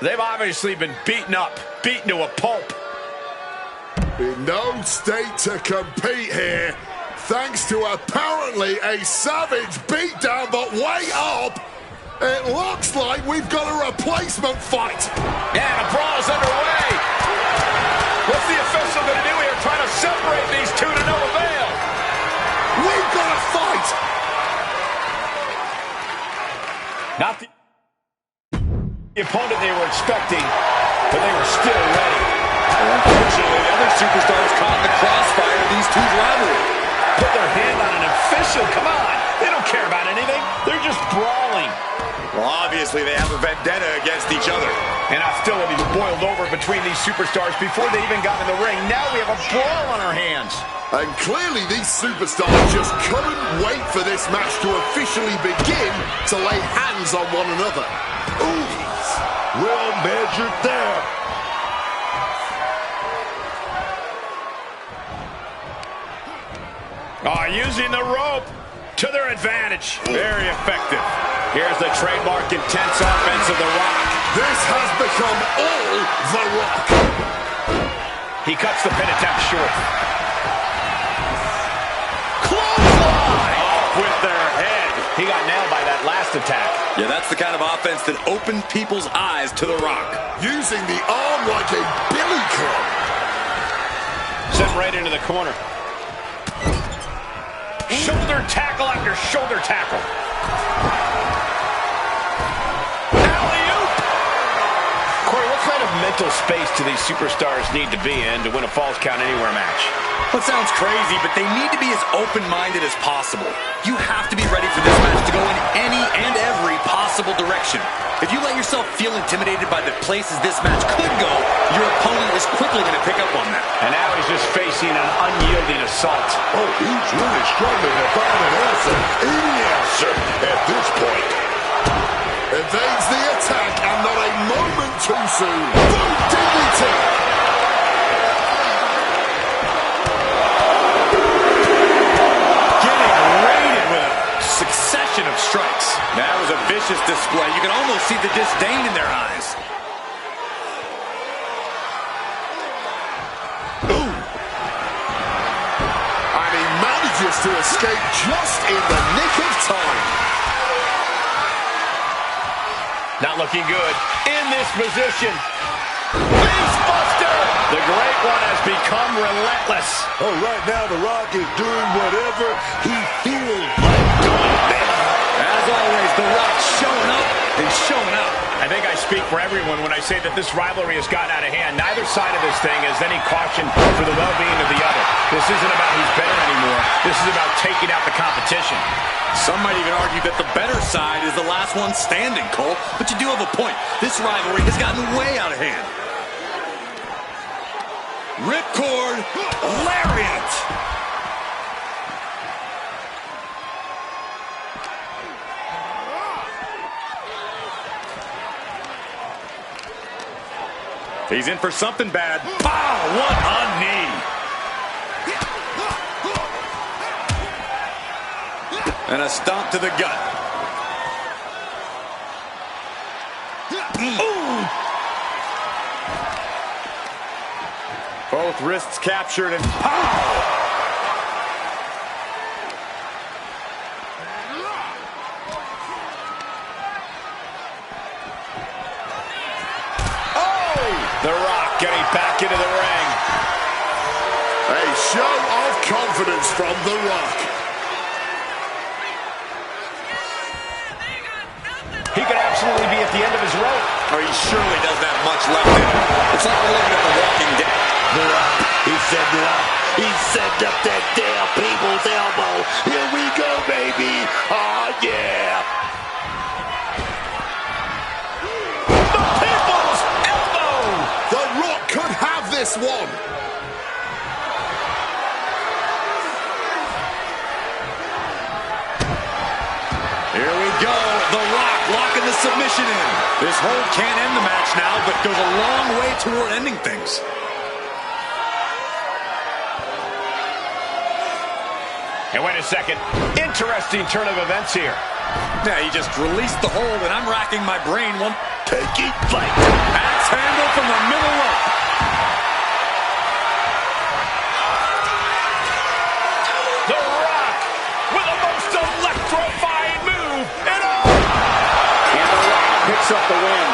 They've obviously been beaten up, beaten to a pulp. In no state to compete here, thanks to apparently a savage beatdown, but wait up! It looks like we've got a replacement fight. And a brawl is underway. What's the official going to do here? Trying to separate these two to no avail. We've got a fight. Not the opponent they were expecting, but they were still ready. Unfortunately, the other superstars caught in the crossfire of these two's rivalry. Put their hand on an official. Come on. They don't care about anything. They're just brawling. Well, obviously, they have a vendetta against each other. And hostility boiled over between these superstars before they even got in the ring. Now we have a brawl on our hands. And clearly these superstars just couldn't wait for this match to officially begin to lay hands on one another. Ooh, well measured there. Using the rope to their advantage. Very effective. Here's the trademark intense offense of The Rock. This has become all The Rock. He cuts the pin attempt short. Clothesline! Off with their head. He got nailed by that last attack. Yeah, that's the kind of offense that opened people's eyes to The Rock. Using the arm like a billy club. Sent right into the corner. Shoulder tackle after shoulder tackle. Alley-oop! Corey, what kind of mental space do these superstars need to be in to win a Falls Count Anywhere match? Well, it sounds crazy, but they need to be as open-minded as possible. You have to be ready for this match to go in any and every possible direction. If you let yourself feel intimidated by the places this match could go, your opponent is quickly going to pick up on that. And now he's just facing an unyielding assault. Oh, he's really struggling to find an answer. Any answer at this point. Evades the attack and not a moment too soon. Boom, dignity. Succession of strikes. That was a vicious display. You can almost see the disdain in their eyes. Ooh. And he manages to escape just in the nick of time. Not looking good in this position. Facebuster! The Great One has become relentless. Oh, right now The Rock is doing whatever he feels like doing. As always, The Rock showing up and showing out. I think I speak for everyone when I say that this rivalry has gotten out of hand. Neither side of this thing has any caution for the well-being of the other. This isn't about who's better anymore. This is about taking out the competition. Some might even argue that the better side is the last one standing, Cole. But you do have a point. This rivalry has gotten way out of hand. Ripcord, lariat. He's in for something bad. Pow! What a knee! And a stomp to the gut. Ooh! Both wrists captured and pow! The Rock getting back into the ring. A show of confidence from The Rock. He could absolutely be at the end of his rope. Or he surely doesn't have much left in him. It's like we're looking at The Walking Dead. The Rock, he set it up. He set up that damn people's elbow. Here we go, baby. Oh, yeah. The people's elbow! The Rock could have this one. Here we go. The Rock locking the submission in. This hold can't end the match now, but goes a long way toward ending things. And wait a second. Interesting turn of events here. Yeah, he just released the hold, and I'm racking my brain. Taking flight. Axe handle from the middle rope. The Rock with the most electrifying move in all. And The Rock picks up the win.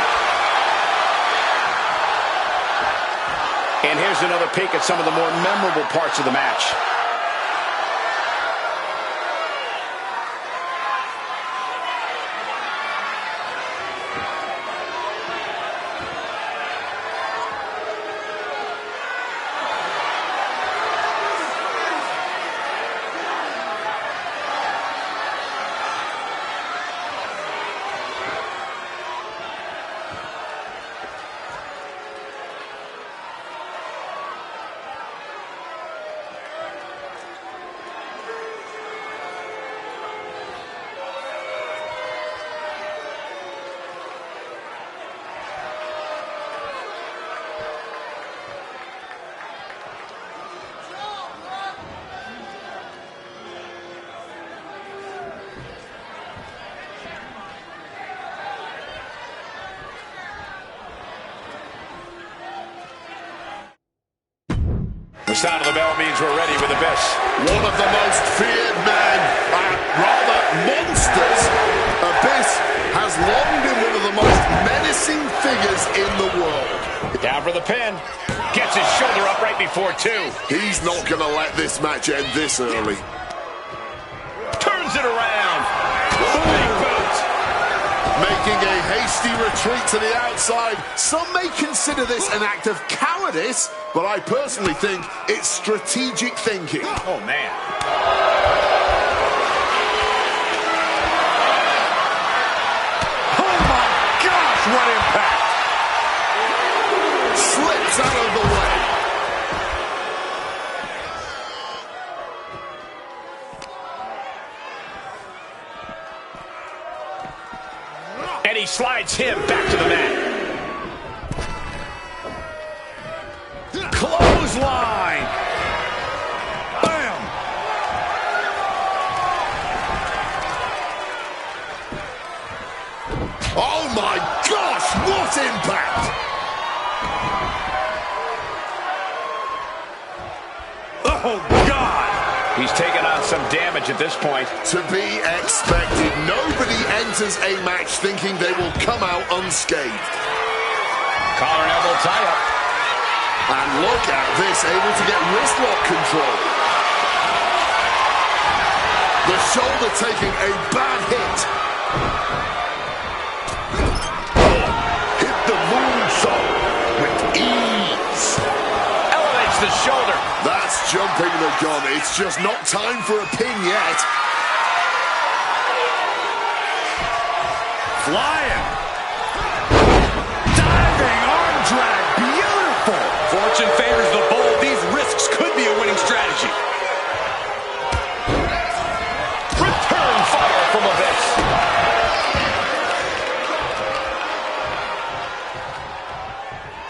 And here's another peek at some of the more memorable parts of the match. The sound of the bell means we're ready with Abyss. One of the most feared men, rather monsters. Abyss has long been one of the most menacing figures in the world. Down for the pin. Gets his shoulder up right before two. He's not going to let this match end this early. Turns it around. Big boot. Making a hasty retreat to the outside. Some may consider this an act of cowardice, but I personally think it's strategic thinking. Oh, man. Oh, my gosh, what impact. Slips out of the way. And he slides him back to the mat. Clothesline. Bam. Oh my gosh, what impact! Oh, God. He's taking on some damage at this point. To be expected. Nobody enters a match thinking they will come out unscathed. Collar and elbow tie-up. And look at this, able to get wrist lock control. The shoulder taking a bad hit. Hit the moonsault with ease. Elevates the shoulder. That's jumping the gun. It's just not time for a pin yet. Flying. Diving arm drag. Beautiful. Fortune favors the bold. These risks could be a winning strategy. Return fire from Abyss.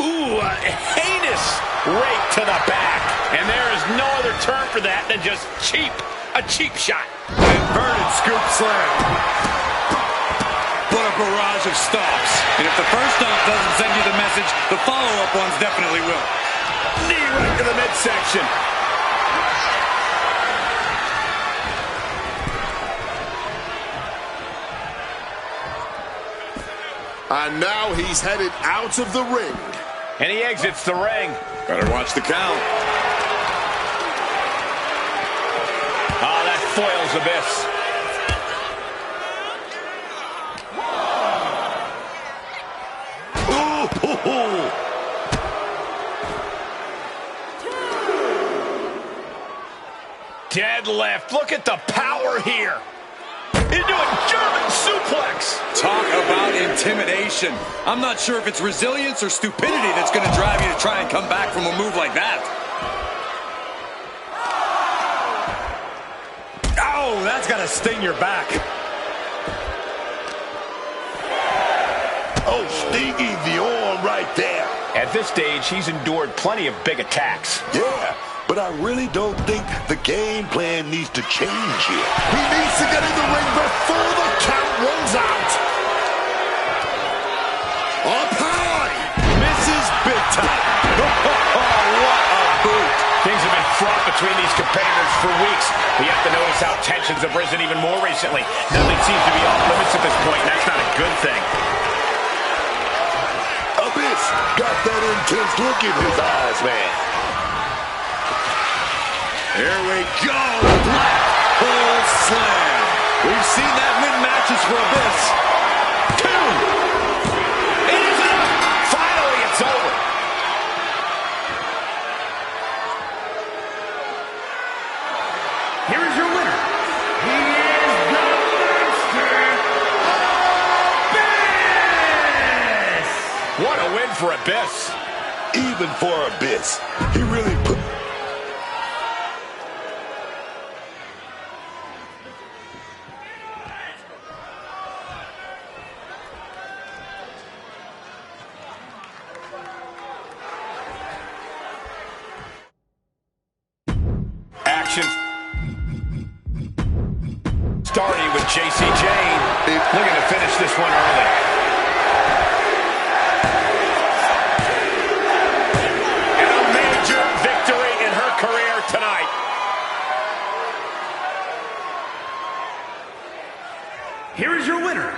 Ooh, a heinous rake to the back. And there is no other term for that than just cheap. A cheap shot. Inverted scoop slam. What a barrage of stops. And if the first stop doesn't send you the message, the follow-up ones definitely will. Knee right to the midsection. And now he's headed out of the ring. And he exits the ring. Better watch the count. Oh, that foils Abyss. Deadlift. Look at the power here. Into a German suplex. Talk about intimidation. I'm not sure if it's resilience or stupidity that's going to drive you to try and come back from a move like that. Oh, that's got to sting your back. Oh, stingy the arm right there. At this stage, he's endured plenty of big attacks. Yeah, but I really don't think the game plan needs to change here. He needs to get in the ring before the count runs out. Up high. Misses big time. Oh, what a boot. Things have been fraught between these competitors for weeks. But you have to notice how tensions have risen even more recently. Nothing seems to be off limits at this point, and that's not a good thing. Abyss got that intense look in his eyes, man. Here we go. Black hole slam. We've seen that win matches for Abyss. 2. It is enough. Finally, it's over. Here is your winner. He is the Monster, Abyss! What a win for Abyss. Even for Abyss, he really put... Starting with JC Jane, looking to finish this one early. And a major victory in her career tonight. Here is your winner,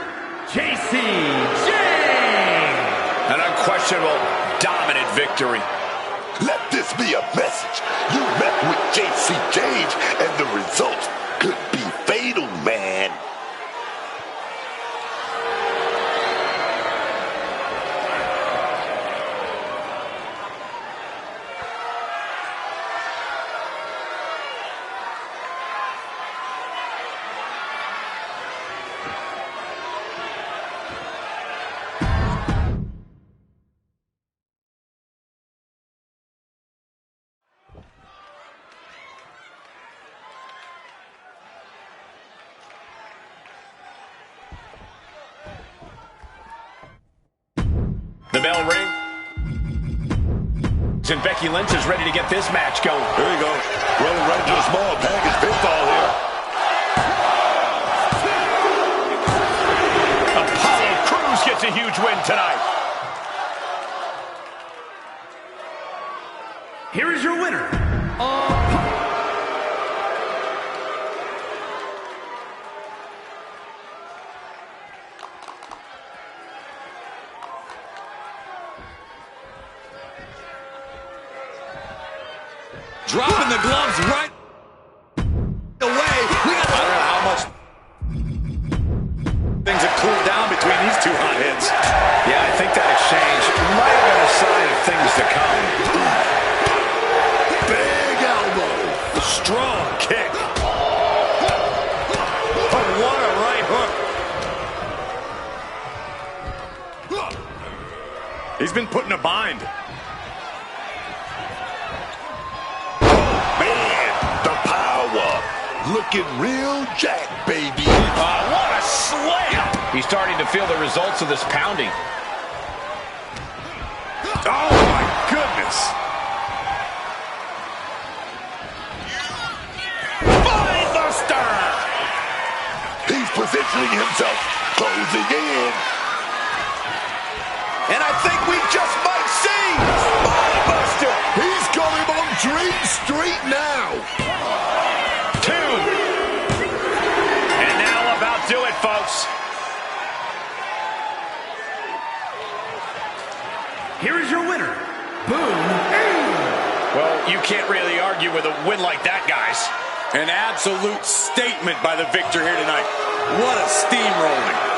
JC Jane! An unquestionable, dominant victory. Let this be a message. You met with JC Cage, and the results could be fatal, man. The bell rings, and Becky Lynch is ready to get this match going. Here he goes. Rolling right into a small package pinfall here. Apollo Crews gets a huge win tonight. Here is your winner, Dropping the gloves right away. I don't know how much things have cooled down between these two hot hits. Yeah, I think that exchange might have been a sign of things to come. Big elbow. Strong kick. But what a right hook. He's been put in a bind. Looking real jack, baby. What a slam! He's starting to feel the results of this pounding. Oh, my goodness. Find the star! He's positioning himself, closing in. And I think we just might see Buster. He's got him on Dream Street now. 2. And now about do it, folks. here is your winner, Boom. Well, you can't really argue with a win like that, guys. An absolute statement by the victor here tonight. What a steamrolling.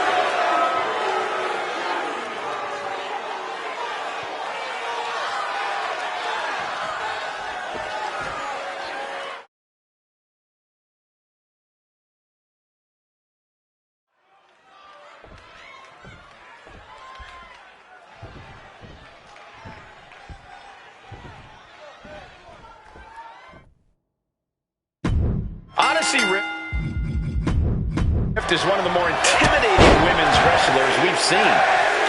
Honestly, Rift is one of the more intimidating women's wrestlers we've seen.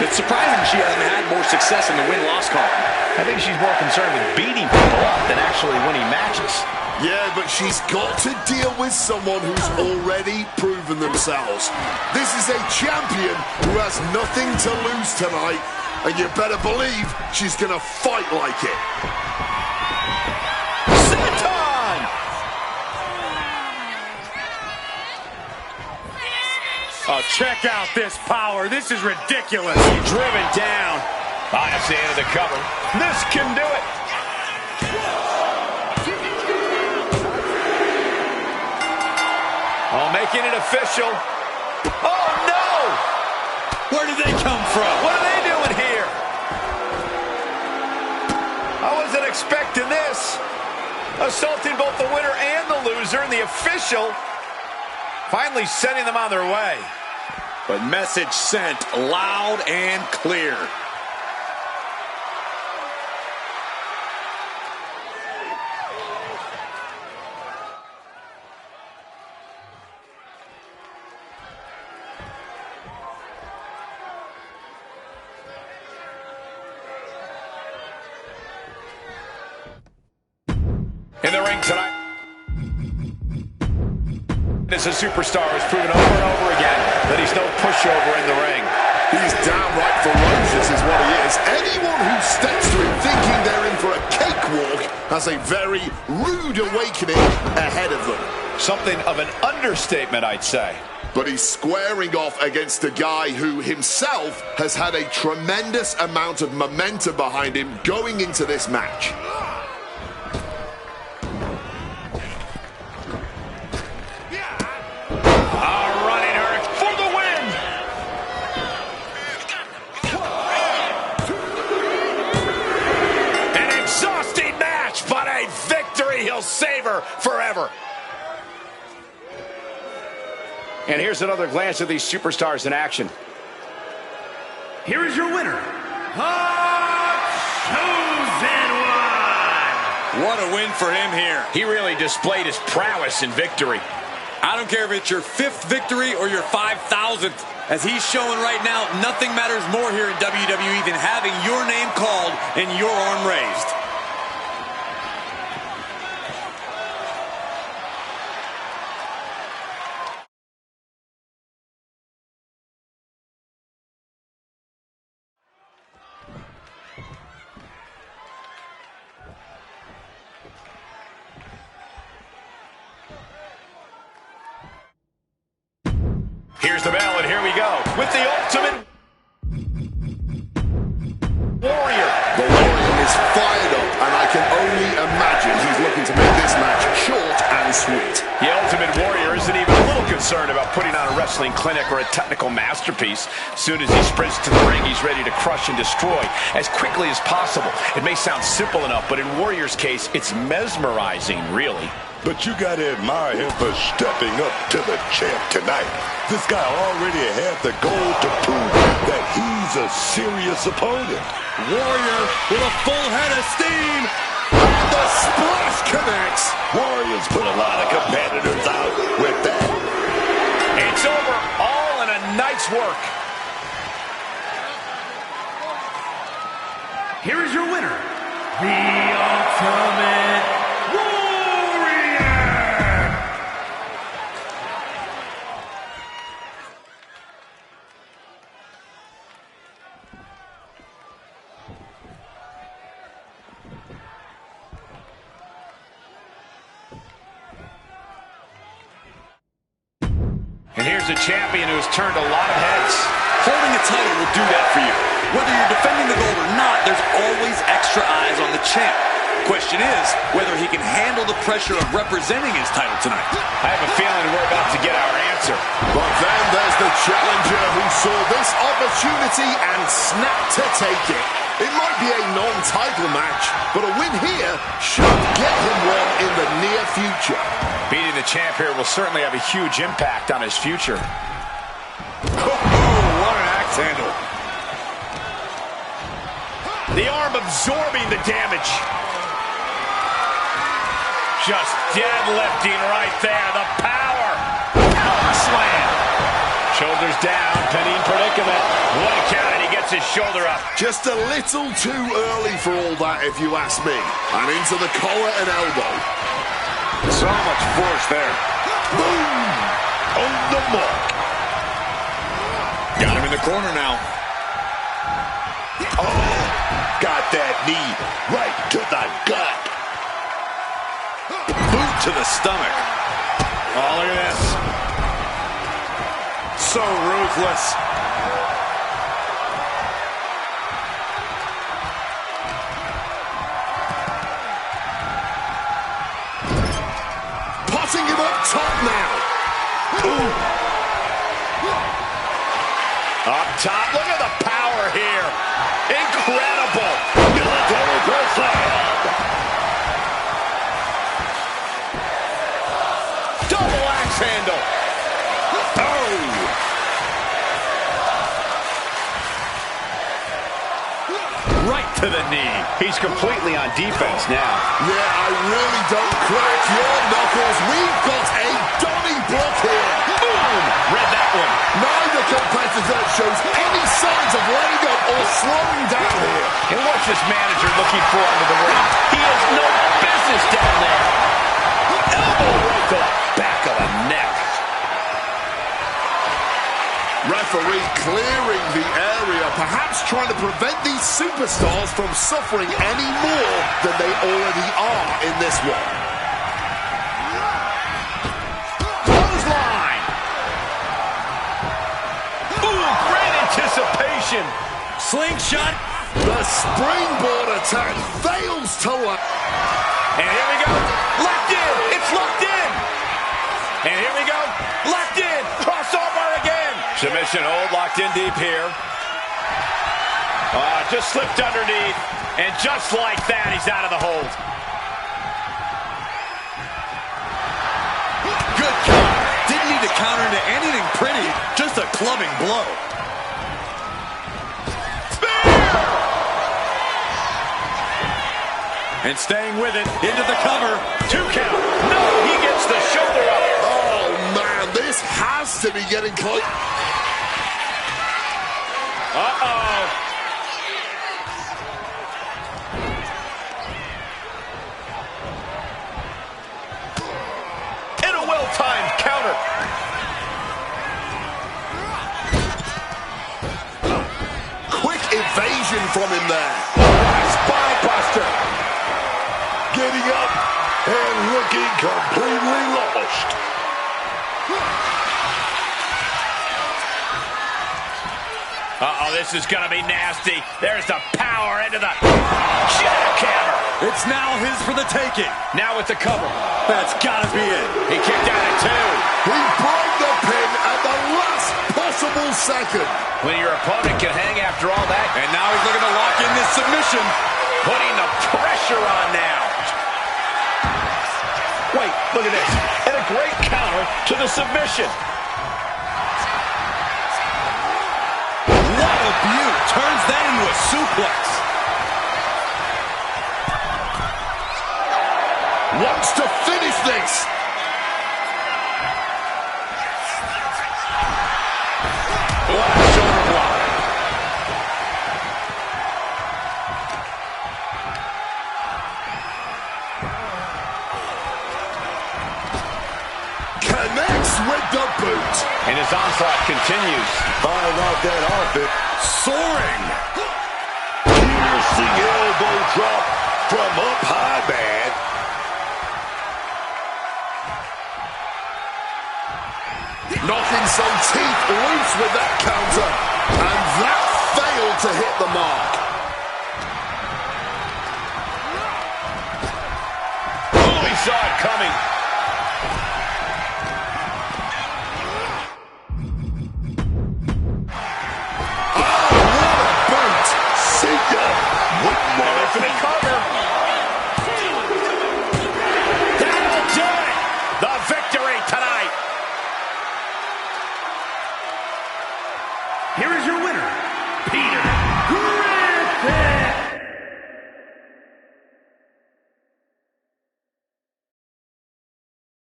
It's surprising she hasn't had more success in the win-loss column. I think she's more concerned with beating people up than actually winning matches. Yeah, but she's got to deal with someone who's already proven themselves. This is a champion who has nothing to lose tonight, and you better believe she's going to fight like it. Senton! Oh, check out this power. This is ridiculous. Driven down. That's the end of the cover. This can do it. Oh, making it official. Oh, no! Where did they come from? What are they doing here? I wasn't expecting this. Assaulting both the winner and the loser, and the official finally sending them on their way. But message sent loud and clear. In the ring tonight, as a superstar has proven over and over again that he's no pushover in the ring. He's downright ferocious is what he is. Anyone who steps to him thinking they're in for a cakewalk has a very rude awakening ahead of them. Something of an understatement, I'd say. But he's squaring off against a guy who himself has had a tremendous amount of momentum behind him going into this match. Running her for the win! An exhausting match, but a victory he'll savor forever. And here's another glance at these superstars in action. Here is your winner, the chosen one. What a win for him here. He really displayed his prowess in victory. I don't care if it's your 5th victory or your 5,000th. As he's showing right now, nothing matters more here in WWE than having your name called and your arm raised. Here's the bell, and here we go with the Ultimate Warrior. The Warrior is fired up, and I can only imagine he's looking to make this match short and sweet. The Ultimate Warrior isn't even a little concerned about putting on a wrestling clinic or a technical masterpiece. As soon as he sprints to the ring, he's ready to crush and destroy as quickly as possible. It may sound simple enough, but in Warrior's case, it's mesmerizing, really. But you gotta admire him for stepping up to the champ tonight. This guy already had the goal to prove that he's a serious opponent. Warrior with a full head of steam. The splash connects. Warriors put a lot of competitors out with that. It's over, all in a night's work. Here is your winner, the Ultimate Warrior. And here's a champion who's turned a lot of heads. Holding a title will do that for you. Whether you're defending the gold or not, there's always extra eyes on the champ. Question is whether he can handle the pressure of representing his title tonight. I have a feeling we're about to get our answer. But then there's the challenger who saw this opportunity and snapped to take it. It might be a non-title match, but a win here should get him one in the near future. Beating the champ here will certainly have a huge impact on his future. Oh, what an axe handle. The arm absorbing the damage. Just deadlifting right there. The power. Power slam. Shoulders down, pinning predicament. What a count, and he gets his shoulder up. Just a little too early for all that, if you ask me. And into the collar and elbow. So much force there. Boom! On the mark. Got him in the corner now. Oh, got that knee right to the gut. Boot to the stomach. Oh, look at this. So ruthless. Putting him up top now. Ooh. Up top, look at the power here. Incredible. Military press slam. Double axe handle. Right to the knee. He's completely on defense now. Yeah, I really don't crack your knuckles. We've got a Donnybrook here. Boom! Read that one. Neither competitor shows any signs of letting up or slowing down here. And what's this manager looking for under the ring? He has no business down there. Elbow right to the back of the neck. Referee clearing the area, perhaps trying to prevent these superstars from suffering any more than they already are in this one. Clothesline. Ooh, great anticipation. Slingshot. The springboard attack fails to land. And here we go. Locked in. It's locked in. And here we go. Locked in. Crossover again. Submission hold, locked in deep here. Just slipped underneath. And just like that, he's out of the hold. Good counter. Didn't need to counter into anything pretty. Just a clubbing blow. And staying with it, into the cover. 2 count. No, he gets the shoulder up. Oh, man, this has to be getting close. Uh-oh. And a well-timed counter. Quick evasion from him there. Spine buster. Getting up and looking completely lost. Uh-oh, this is going to be nasty. There's the power into the jackhammer. It's now his for the taking. Now with the cover. That's got to be it. He kicked out at 2. He broke the pin at the last possible second. When your opponent can hang after all that. And now he's looking to lock in this submission. Putting the pressure on now. Wait, look at this. And a great counter to the submission. What a beaut. Turns that into a suplex. Wants to finish this. What a shoulder block. Connects with the boot. And his onslaught continues. Firing off that offense. Soaring. Piercing elbow drop from up high, man. Knocking some teeth loose with that counter. And that failed to hit the mark. Oh, he saw it coming.